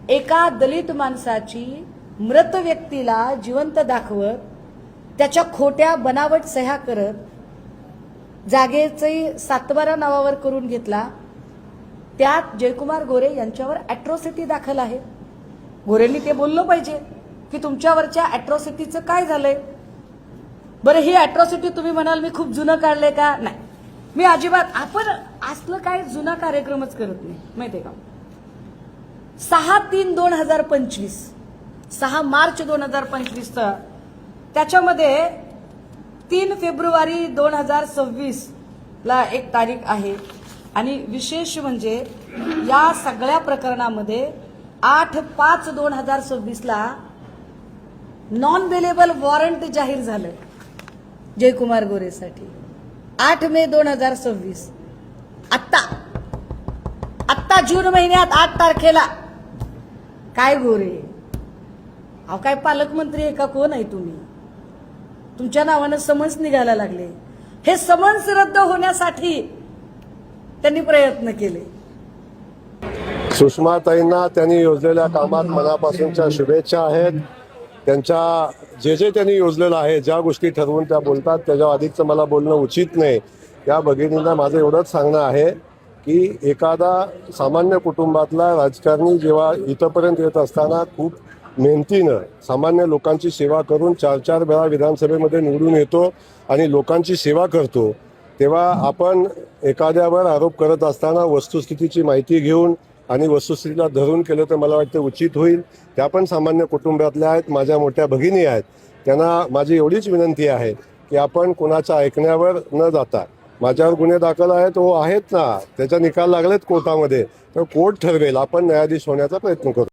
एका दलित माणसाची मृत व्यक्तीला जिवंत दाखवत त्याच्या खोट्या बनावट सह्या करत जागेचे सातबारा नावावर करून घेतला। त्यात जयकुमार गोरे यांच्यावर अॅट्रॉसिटी दाखल आहे। गोरेंनी ते बोललं पाहिजे की तुमच्यावरच्या अॅट्रॉसिटीचं काय झालंय। बरं, ही अॅट्रॉसिटी तुम्ही म्हणाल मी खूप जुनं काढलंय का? नाही, मी अजिबात, आपण असलं काय जुना कार्यक्रमच करत नाही, माहितीये का। 6/3/2025 6 मार्च 2025 त्याच्यामध्ये 3 फेब्रुवारी 2026 ला एक तारीख आहे आणि विशेष म्हणजे या सगळ्या प्रकरणामध्ये 8/5/2026 ला नॉन बेलेबल वॉरंट जाहीर झालं जयकुमार गोरेसाठी। 8 मे 2026 आत्ता जून महिन्यात 8 तारखेला काय गोरे, अहो काय पालकमंत्री आहे का, कोण आहे तुम्ही? तुमच्या नावानं समन्स निघायला लागले। हे समन्स रद्द होण्यासाठी त्यांनी प्रयत्न केले। सुषमाताईंना त्यांनी योजलेल्या कामात मनापासूनच्या शुभेच्छा आहेत। त्यांच्या जे त्यांनी योजलेलं आहे, ज्या गोष्टी ठरवून त्या बोलतात, त्याच्या अधिकचं मला बोलणं उचित नाही। या भगिनींना माझं एवढंच सांगणं आहे की एखादा सामान्य कुटुंबातला राजकारणी जेव्हा इथपर्यंत येत असताना खूप मेहनतीनं सामान्य लोकांची सेवा करून 4-4 वेळा विधानसभेमध्ये निवडून येतो आणि लोकांची सेवा करतो, तेव्हा आपण एखाद्यावर आरोप करत असताना वस्तुस्थितीची माहिती घेऊन आणि वस्तुस्थितीला धरून केलं तर मला वाटतं उचित होईल। त्या पण सामान्य कुटुंबातल्या आहेत, माझ्या मोठ्या भगिनी आहेत। त्यांना माझी एवढीच विनंती आहे की आपण कोणाच्या ऐकण्यावर न जाता, माझ्यावर गुन्हे दाखल आहेत हो आहेत ना, त्याचा निकाल लागलेत कोर्टामध्ये, तर कोर्ट ठरवेल, आपण न्यायाधीश होण्याचा प्रयत्न करू।